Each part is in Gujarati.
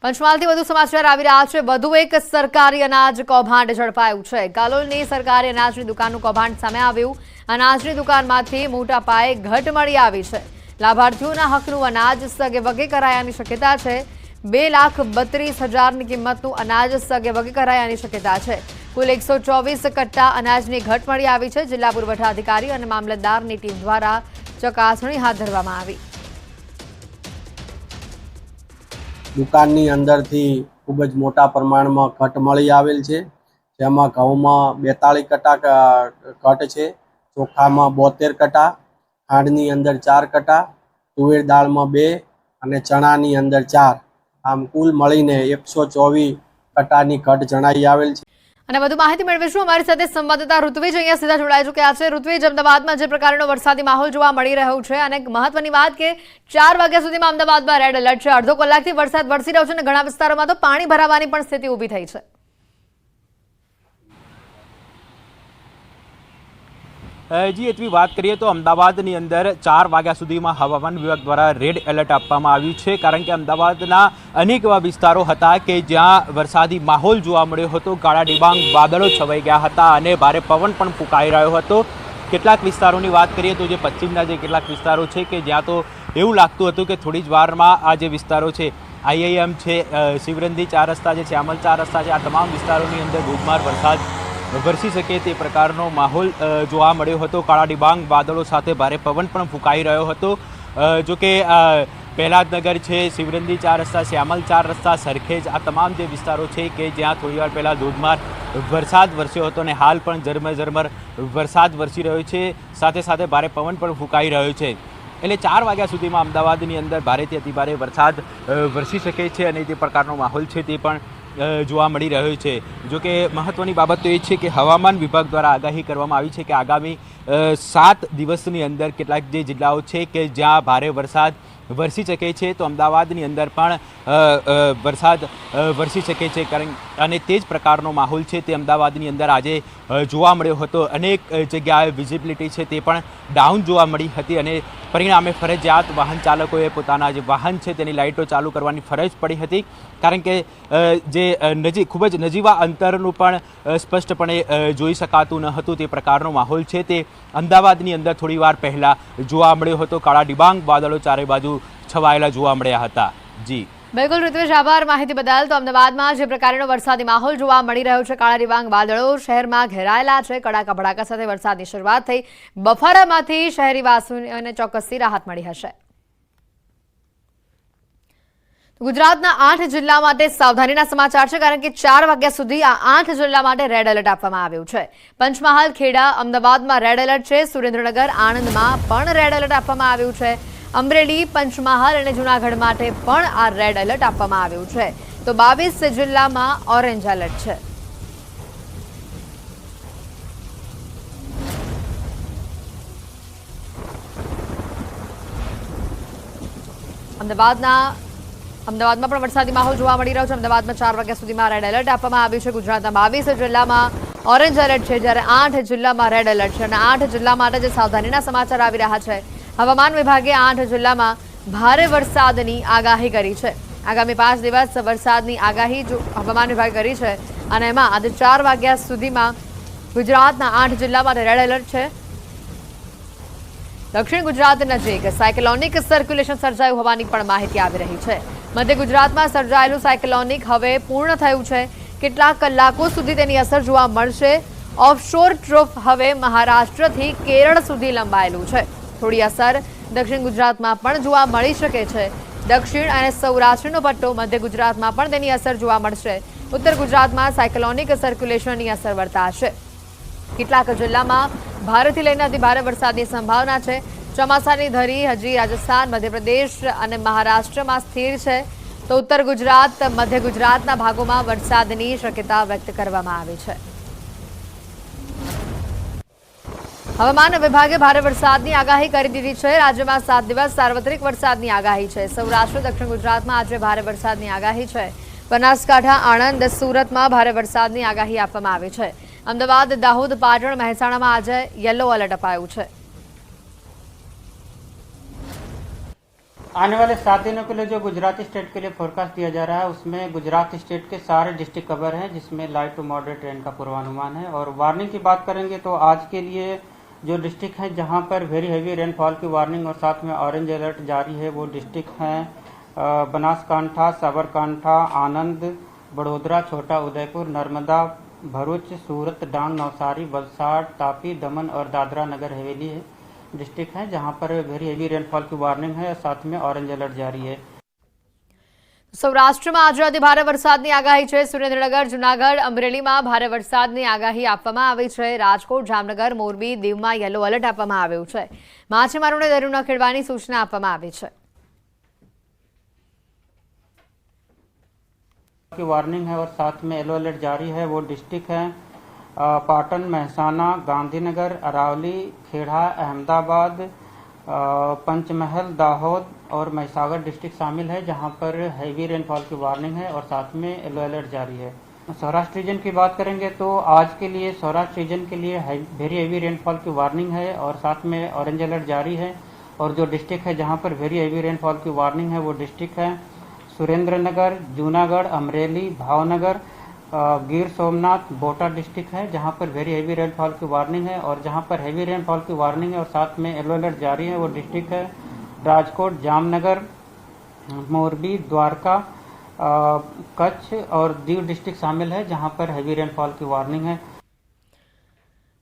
પંચમહાલથી વધુ સમાચાર આવી રહ્યા છે। વધુ એક સરકારી અનાજ કૌભાંડ ઝડપાયું છે। ગાલોલની સરકારી અનાજની દુકાનનું કૌભાંડ સામે આવ્યું। અનાજની દુકાનમાંથી મોટા પાયે ઘટ મળી આવી છે। લાભાર્થીઓના હકનું અનાજ સગેવગે કરાયાની શક્યતા છે। 2,32,000ની કિંમતનું અનાજ સગેવગે કરાયાની શક્યતા છે। કુલ 124 કટ્ટા અનાજની ઘટ મળી આવી છે। જિલ્લા પુરવઠા અધિકારી અને મામલતદારની ટીમ દ્વારા ચકાસણી હાથ ધરવામાં આવી। દુકાનની અંદરથી ખૂબ જ મોટા પ્રમાણમાં ઘટ મળી આવેલ છે, જેમાં ઘઉંમાં 42 કટ્ટા ઘટ છે, ચોખામાં 72 કટ્ટા, ખાંડની અંદર 4 કટ્ટા, તુવેર દાળમાં 2 અને ચણાની અંદર 4, આમ કુલ મળીને 124 કટ્ટાની ઘટ જણાઈ આવેલ છે। અને વધુ માહિતી મેળવીશું અમારી સાથે સંવાદદાતા ઋત્વિજ અહીંયા સીધા જોડાઈ ચૂક્યા છે। ઋત્વિજ, અમદાવાદમાં જે પ્રકારનો વરસાદી માહોલ જોવા મળી રહ્યો છે અને મહત્વની વાત કે 4 વાગ્યા સુધીમાં અમદાવાદમાં રેડ એલર્ટ છે। અડધો કલાકથી વરસાદ વરસી રહ્યો છે અને ઘણા વિસ્તારોમાં તો પાણી ભરાવાની પણ સ્થિતિ ઊભી થઈ છે। જી એટલી વાત કરીએ તો અમદાવાદની અંદર 4 વાગ્યા સુધીમાં હવામાન વિભાગ દ્વારા રેડ એલર્ટ આપવામાં આવ્યું છે, કારણ કે અમદાવાદના અનેક એવા વિસ્તારો હતા કે જ્યાં વરસાદી માહોલ જોવા મળ્યો હતો। કાળા ડિબાંગ વાદળો છવાઈ ગયા હતા અને ભારે પવન પણ ફૂંકાઈ રહ્યો હતો। કેટલાક વિસ્તારોની વાત કરીએ તો જે પશ્ચિમના જે કેટલાક વિસ્તારો છે કે જ્યાં તો એવું લાગતું હતું કે થોડી જ વારમાં આ જે વિસ્તારો છે, IIM છે, શિવરંધી 4 રસ્તા છે, શ્યામલ 4 રસ્તા છે, આ તમામ વિસ્તારોની અંદર ધોધમાર વરસાદ વરસી શકે તે પ્રકારનો માહોલ જોવા મળ્યો હતો। કાળા ડિબાંગ વાદળો સાથે ભારે પવન પણ ફૂંકાઈ રહ્યો હતો। જોકે પહેલાદનગર છે, શિવરંધી 4 રસ્તા, શ્યામલ 4 રસ્તા, સરખેજ, આ તમામ જે વિસ્તારો છે કે જ્યાં થોડીવાર પહેલાં ધોધમાર વરસાદ વરસ્યો હતો અને હાલ પણ ઝરમર વરસાદ વરસી રહ્યો છે, સાથે સાથે ભારે પવન પણ ફૂંકાઈ રહ્યો છે। એટલે 4 વાગ્યા સુધીમાં અમદાવાદની અંદર ભારેથી અતિભારે વરસાદ વરસી શકે છે અને તે પ્રકારનો માહોલ છે તે પણ જોવા મળી રહ્યો છે। જોકે મહત્વની બાબત તો એ છે કે હવામાન વિભાગ દ્વારા આગાહી કરવામાં આવી છે કે આગામી 7 દિવસની અંદર કેટલાક જે જિલ્લાઓ છે કે જ્યાં ભારે વરસાદ વરસી શકે છે, તો અમદાવાદની અંદર પણ વરસાદ વરસી શકે છે, અને તે જ પ્રકારનો માહોલ છે તે અમદાવાદની અંદર આજે જોવા મળ્યો હતો। અનેક જગ્યાએ વિઝિબિલિટી છે તે પણ ડાઉન જોવા મળી હતી અને પરિણામે ફરજિયાત વાહન ચાલકોએ પોતાના જે વાહન છે તેની લાઇટો ચાલુ કરવાની ફરજ પડી હતી, કારણ કે જે ખૂબ જ નજીવા અંતરનું પણ સ્પષ્ટપણે જોઈ શકાતું ન હતું તે પ્રકારનો માહોલ છે તે અમદાવાદની અંદર થોડી વાર પહેલાં જોવા મળ્યો હતો। કાળા ડિબાંગ વાદળો ચારે બાજુ છવાયેલા જોવા મળ્યા હતા। જી બિલકુલ ઋત્વિજ, આભાર માહિતી બદલ। તો અમદાવાદમાં જે પ્રકારનો વરસાદી માહોલ જોવા મળી રહ્યો છે, કાળા ડિબાંગ વાદળો શહેરમાં ઘેરાયેલા છે, કડાકા ભડાકા સાથે વરસાદની શરૂઆત થઈ। બફારામાંથી શહેરીવાસીઓને ચોક્કસથી રાહત મળી હશે। ગુજરાતના 8 જિલ્લા માટે સાવધાનીના સમાચાર છે, કારણ કે 4 વાગ્યા સુધી આ 8 જિલ્લા માટે રેડ એલર્ટ આપવામાં આવ્યું છે। પંચમહાલ, ખેડા, અમદાવાદમાં રેડ એલર્ટ છે। સુરેન્દ્રનગર, આણંદમાં પણ રેડ એલર્ટ આપવામાં આવ્યું છે। અમરેલી, પંચમહાલ અને જૂનાગઢ માટે પણ આ રેડ એલર્ટ આપવામાં આવ્યું છે। તો 22 જિલ્લામાં ઓરેન્જ એલર્ટ છે। અમદાવાદમાં પણ વરસાદી માહોલ જોવા મળી રહ્યો છે। અમદાવાદમાં 4 વાગ્યા સુધીમાં રેડ એલર્ટ આપવામાં આવ્યું છે। ગુજરાતના 22 જિલ્લામાં ઓરેન્જ એલર્ટ છે, જ્યારે 8 જિલ્લામાં રેડ એલર્ટ છે અને 8 જિલ્લા માટે જે સાવધાનીના સમાચાર આવી રહ્યા છે, હવામાન વિભાગે 8 જિલ્લામાં ભારે વરસાદની આગાહી કરી છે। આગામી 5 દિવસ વરસાદની આગાહી હવામાન વિભાગે કરી છે અને એમાં આજે 4 વાગ્યા સુધીમાં ગુજરાતના 8 જિલ્લા માટે રેડ એલર્ટ છે। દક્ષિણ ગુજરાત નજીક સાયક્લોનિક સર્ક્યુલેશન સર્જાયું હોવાની પણ માહિતી આવી રહી છે। મધ્ય ગુજરાતમાં સર્જાયેલું સાયક્લોનિક હવે પૂર્ણ થયું છે। કેટલાક કલાકો સુધી તેની અસર જોવા મળશે। ઓફશોર ટ્રફ હવે મહારાષ્ટ્રથી કેરળ સુધી લંબાયેલું છે। થોડી અસર દક્ષિણ ગુજરાતમાં પણ જોવા મળી શકે છે। દક્ષિણ અને સૌરાષ્ટ્રનો પટ્ટો મધ્ય ગુજરાતમાં પણ તેની અસર જોવા મળશે। ઉત્તર ગુજરાતમાં સાયક્લોનિક સર્ક્યુલેશનની અસર વર્તાશે। કેટલાક જિલ્લામાં ભારેથી લઈને અતિભારે વરસાદની સંભાવના છે। ચોમાસાની ધરી હજી રાજસ્થાન, મધ્યપ્રદેશ અને મહારાષ્ટ્રમાં સ્થિર છે, તો ઉત્તર ગુજરાત, મધ્ય ગુજરાતના ભાગોમાં વરસાદની શક્યતા વ્યક્ત કરવામાં આવી છે। હવામાન વિભાગે ભારે વરસાદની આગાહી કરી દીધી છે। રાજ્યમાં 7 દિવસ સાર્વત્રિક વરસાદની આગાહી છે। સૌરાષ્ટ્ર, દક્ષિણ ગુજરાતમાં આજે ભારે વરસાદની આગાહી છે। બનાસકાંઠા, આણંદ, સુરતમાં ભારે વરસાદની આગાહી આપવામાં આવી છે। અમદાવાદ, દાહોદ, પાટણ, મહેસાણામાં આજે યલો એલર્ટ અપાયું છે। आने वाले 7 दिनों के लिए जो गुजरात स्टेट के लिए फोरकास्ट दिया जा रहा है उसमें गुजरात स्टेट के सारे डिस्ट्रिक्ट कवर हैं, जिसमें लाइट टू मॉडरेट रेन का पूर्वानुमान है। और वार्निंग की बात करेंगे तो आज के लिए जो डिस्ट्रिक्ट हैं जहां पर वेरी हैवी रेनफॉल की वार्निंग और साथ में ऑरेंज अलर्ट जारी है वो डिस्ट्रिक्ट हैं बनासकांठा, साबरकांठा, आनंद, बड़ोदरा, छोटा उदयपुर, नर्मदा, भरूच, सूरत, डांग, नवसारी, वलसाड़, तापी, दमन और दादरा नगर हवेली है डिस्ट्रिक्ट है जहां पर वेरी हेवी रेनफॉल की वार्निंग है और साथ में ऑरेंज अलर्ट जारी है। સૌરાષ્ટ્રમાં આજે અતિ ભારે વરસાદની આગાહી છે। સુરેન્દ્રનગર, જૂનાગઢ, અમરેલીમાં ભારે વરસાદની આગાહી આપવામાં આવી છે। રાજકોટ, જામનગર, મોરબી, દીવમાં યલો એલર્ટ આપવામાં આવ્યું છે। માછીમારોને દરિયો ન ખેડવાની સૂચના આપવામાં આવી છે। की वार्निंग है और साथ में येलो अलर्ट जारी है वो डिस्ट्रिक्ट है पाटन, महसाना, गांधीनगर, अरावली, खेड़ा, अहमदाबाद, पंचमहल, दाहोद और महिसागर डिस्ट्रिक्ट शामिल है जहां पर हैवी रेनफॉल की वार्निंग है और साथ में येलो अलर्ट जारी है। सौराष्ट्र रीजन की बात करेंगे तो आज के लिए सौराष्ट्र रीजन के लिए वेरी हैवी रेनफॉल की वार्निंग है और साथ में ऑरेंज अलर्ट जारी है। और जो डिस्ट्रिक्ट है जहां पर वेरी हैवी रेनफॉल की वार्निंग है वो डिस्ट्रिक्ट है सुरेंद्रनगर, जूनागढ़, अमरेली, भावनगर, गिर सोमनाथ, बोटा डिस्ट्रिक्ट है जहां पर वेरी हैवी रेनफॉल की वार्निंग है। और जहां पर हैवी रेनफॉल की वार्निंग है और साथ में येलो अलर्ट जारी है वो डिस्ट्रिक्ट है राजकोट, जामनगर, मोरबी, द्वारका, कच्छ और दीव डिस्ट्रिक्ट शामिल है जहां पर हैवी रेनफॉल की वार्निंग है।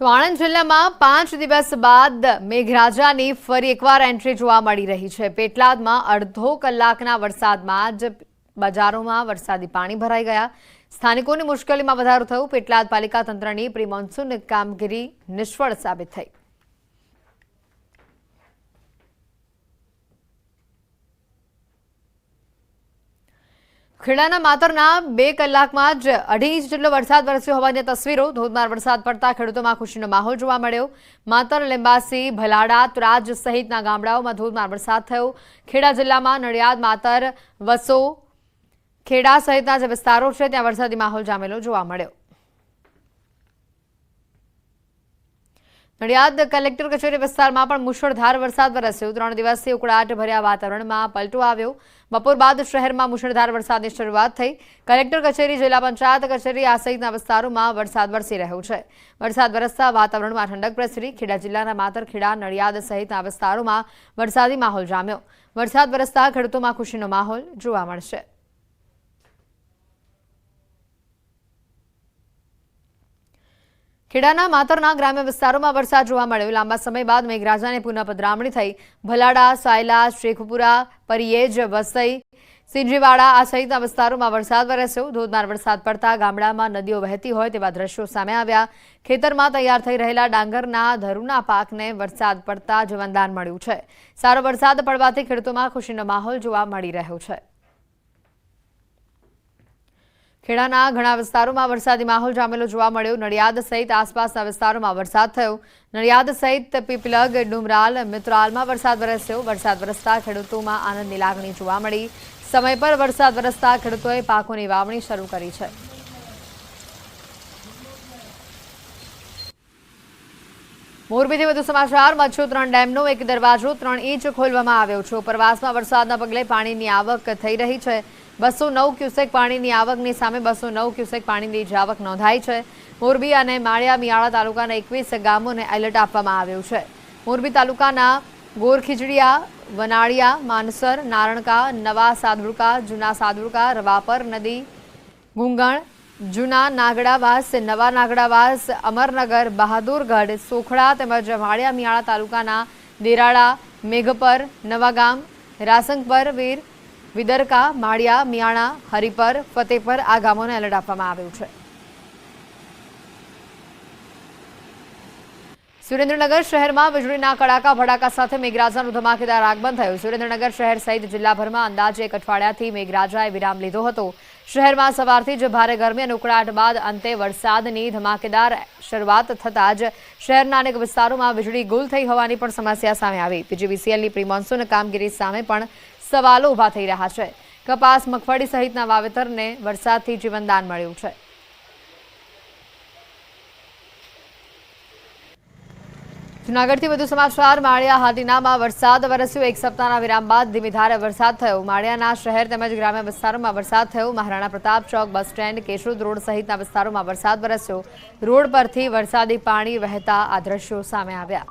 તો આણંદ જિલ્લામાં 5 દિવસ બાદ મેઘરાજાની ફરી એકવાર એન્ટ્રી જોવા મળી રહી છે। પેટલાદમાં અડધો કલાકના વરસાદમાં જ બજારોમાં વરસાદી પાણી ભરાઈ ગયા। સ્થાનિકોની મુશ્કેલીમાં વધારો થયો। પેટલાદ પાલિકા તંત્રની પ્રી મોન્સૂન કામગીરી નિષ્ફળ સાબિત થઈ। ખેડાના માતરના 2 કલાકમાં જ 2.5 ઇંચ જેટલો વરસાદ વરસ્યો હોવાની તસવીરો। ધોધમાર વરસાદ પડતા ખેડૂતોમાં ખુશીનો માહોલ જોવા મળ્યો। માતર, લીંબાસી, ભલાડા, ત્રાજ સહિતના ગામડાઓમાં ધોધમાર વરસાદ થયો। ખેડા જિલ્લામાં નડિયાદ, માતર, વસો, ખેડા સહિતના જે વિસ્તારો છે ત્યાં વરસાદી માહોલ જામેલો જોવા મળ્યો। નડિયાદ કલેક્ટર કચેરી વિસ્તારમાં પણ મુશળધાર વરસાદ વરસ્યો। 3 દિવસથી ઉકળાટ ભર્યા વાતાવરણમાં પલટો આવ્યો। બપોર બાદ શહેરમાં મુશળધાર વરસાદની શરૂઆત થઈ। કલેક્ટર કચેરી, જિલ્લા પંચાયત કચેરી આ સહિતના વિસ્તારોમાં વરસાદ વરસી રહ્યો છે। વરસાદ વરસતા વાતાવરણમાં ઠંડક પ્રસરી। ખેડા જિલ્લાના માતર, ખેડા, નડિયાદ સહિતના વિસ્તારોમાં વરસાદી માહોલ જામ્યો। વરસાદ વરસતા ખેડૂતોમાં ખુશીનો માહોલ જોવા મળશે। ખેડાના માતરના ગ્રામ્ય વિસ્તારોમાં વરસાદ જોવા મળ્યો। લાંબા સમય બાદ મેઘરાજાની પુનઃ પધરામણી થઈ। ભલાડા, સાયલા, શેખપુરા, પરિયેજ, વસઈ, સિંજીવાડા આ સહિતના વિસ્તારોમાં વરસાદ વરસ્યો। ધોધમાર વરસાદ પડતા ગામડામાં નદીઓ વહેતી હોય તેવા દ્રશ્યો સામે આવ્યા। ખેતરમાં તૈયાર થઈ રહેલા ડાંગરના ધરુના પાકને વરસાદ પડતા જીવનદાન મળ્યું છે। સારો વરસાદ પડવાથી ખેડૂતોમાં ખુશીનો માહોલ જોવા મળી રહ્યો છે। ખેડાના ઘણા વિસ્તારોમાં વરસાદી માહોલ જામેલો જોવા મળ્યો। નડિયાદ સહિત આસપાસના વિસ્તારોમાં વરસાદ થયો। નડિયાદ સહિત પીપલગ, ડુમરાલ, મિત્રાલમાં વરસાદ વરસ્યો। વરસાદ વરસતા ખેડૂતોમાં આનંદની લાગણી જોવા મળી। સમય પર વરસાદ વરસતા ખેડૂતોએ પાકોની વાવણી શરૂ કરી છે। મોરબીથી વધુ સમાચાર। મચ્છુ 3 ડેમનો 1 દરવાજો 3 ઇંચ ખોલવામાં આવ્યો છે। ઉપરવાસમાં વરસાદના પગલે પાણીની આવક થઈ રહી છે। 209 ક્યુસેક પાણીની આવકની સામે 209 ક્યુસેક પાણીની જાવક નોંધાઈ છે। મોરબી અને માળિયા મિયાળા તાલુકાના 21 ગામોને એલર્ટ આપવામાં આવ્યું છે। મોરબી તાલુકાના ગોરખીજડીયા, વનાળિયા, માનસર, નારણકા, નવા સાદુળકા, જૂના સાદુળકા, રવાપર નદી, ગુંગણ, જૂના નાગડાવાસ, નવા નાગડાવાસ, અમરનગર, બહાદુરગઢ, સોખડા તેમજ માળિયા મિયાળા તાલુકાના દેરાળા, મેઘપર, નવાગામ, રાસંગપર, વીર, વિદરકા, માળિયા, મિયાણા, હરિપર, ફતેપર આ ગામોને એલર્ટ આપવામાં આવ્યું છે। સુરેન્દ્રનગર શહેરમાં વીજળીના કડાકા ભડાકા સાથે મેઘરાજાનું ધમાકેદાર આગમન થયું। સુરેન્દ્રનગર શહેર સહિત જિલ્લાભરમાં અંદાજે 1 અઠવાડિયાથી મેઘરાજાએ વિરામ લીધો હતો। શહેરમાં સવારથી જ ભારે ગરમી અને ઉકળાટ બાદ અંતે વરસાદની ધમાકેદાર શરૂઆત થતાં જ શહેરના અનેક વિસ્તારોમાં વીજળી ગુલ થઈ હોવાની પણ સમસ્યા સામે આવી। પીજીવીસીએલની પ્રી મોન્સૂન કામગીરી સામે પણ સવાલો ઊભા થઈ રહ્યા છે। કપાસ, મગફળી સહિતના વાવેતરને વરસાદથી જીવનદાન મળ્યું છે। જૂનાગઢથી વધુ સમાચાર માળિયા હાટીનામાં વરસાદ વરસ્યો 1 સપ્તાહના વિરામ બાદ ધીમી ધારે વરસાદ થયો માળિયાના શહેર તેમજ ગ્રામ્ય વિસ્તારોમાં વરસાદ થયો મહારાણા પ્રતાપ ચોક બસ સ્ટેન્ડ કેશોદ રોડ સહિતના વિસ્તારોમાં વરસાદ વરસ્યો રોડ પરથી વરસાદી પાણી વહેતા આ દ્રશ્યો સામે આવ્યા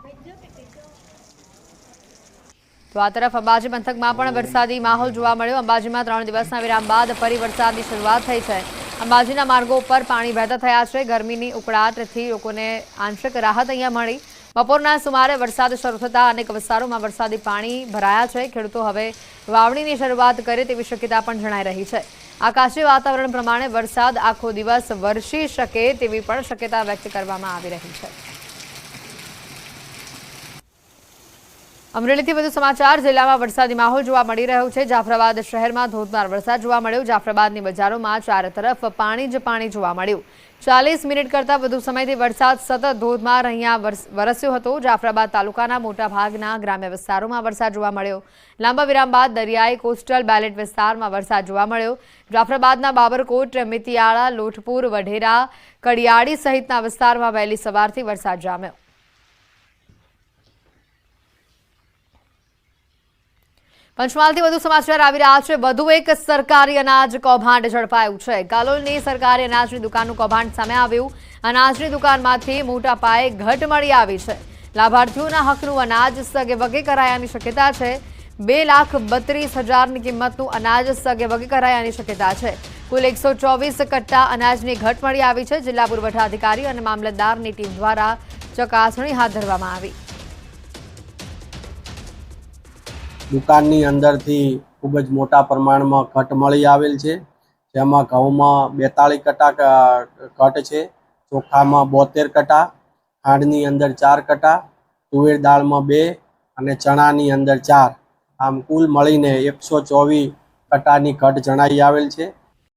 તો આ તરફ અંબાજી પંથકમાં પણ વરસાદી માહોલ જોવા મળ્યો અંબાજીમાં 3 દિવસના વિરામ બાદ ફરી વરસાદની શરૂઆત થઈ છે અંબાજીના માર્ગો ઉપર પાણી વહેતા થયા છે ગરમીની ઉકળાટથી લોકોને આંશિક રાહત અહીંયા મળી બપોરના સુમારે વરસાદ શરૂ થતા અનેક વિસ્તારોમાં વરસાદી પાણી ભરાયા છે ખેડૂતો હવે વાવણીની શરૂઆત કરે તેવી શક્યતા પણ જણાઈ રહી છે આકાશી વાતાવરણ પ્રમાણે વરસાદ આખો દિવસ વરસી શકે તેવી પણ શક્યતા વ્યક્ત કરવામાં આવી રહી છે અમરેલીથી વધુ સમાચાર જિલ્લામાં વરસાદી માહોલ જોવા મળી રહ્યો છે જાફરાબાદ શહેરમાં ધોધમાર વરસાદ જોવા મળ્યો જાફરાબાદની બજારોમાં ચારે તરફ પાણી જ પાણી જોવા મળ્યું 40 મિનિટ કરતાં વધુ સમયથી વરસાદ સતત ધોધમાર અહીંયા વરસ્યો હતો જાફરાબાદ તાલુકાના મોટા ભાગના ગ્રામ્ય વિસ્તારોમાં વરસાદ જોવા મળ્યો લાંબા વિરામ બાદ દરિયાઈ કોસ્ટલ બેલેટ વિસ્તારમાં વરસાદ જોવા મળ્યો જાફરાબાદના બાબરકોટ મિતિયાળા લોટપુર વઢેરા કડિયાળી સહિતના વિસ્તારમાં વહેલી સવારથી વરસાદ જામ્યો પંચમહાલથી વધુ સમાચાર આવી રહ્યા છે વધુ એક સરકારી અનાજ કૌભાંડ ઝડપાયું છે કાલોલની સરકારી અનાજની દુકાનનું કૌભાંડ સામે આવ્યું અનાજની દુકાનમાંથી મોટા પાયે ઘટ મળી આવી છે લાભાર્થીઓના હકનું અનાજ સગે વગે કરાયાની શક્યતા છે 2,32,000ની કિંમતનું અનાજ સગે વગે કરાયાની શક્યતા છે કુલ 124 કટ્ટા અનાજની ઘટ મળી આવી છે જિલ્લા પુરવઠા અધિકારી અને મામલતદારની ટીમ દ્વારા ચકાસણી હાથ ધરવામાં આવી દુકાનની અંદરથી ખૂબ જ મોટા પ્રમાણમાં ઘટ મળી આવેલ છે જેમાં ઘઉંમાં 42 કટ્ટા ઘટ છે ચોખામાં 72 કટ્ટા ખાંડની અંદર 4 કટ્ટા તુવેર દાળમાં 2 અને ચણાની અંદર 4 આમ કુલ મળીને 124 કટ્ટાની ઘટ જણાઈ આવેલ છે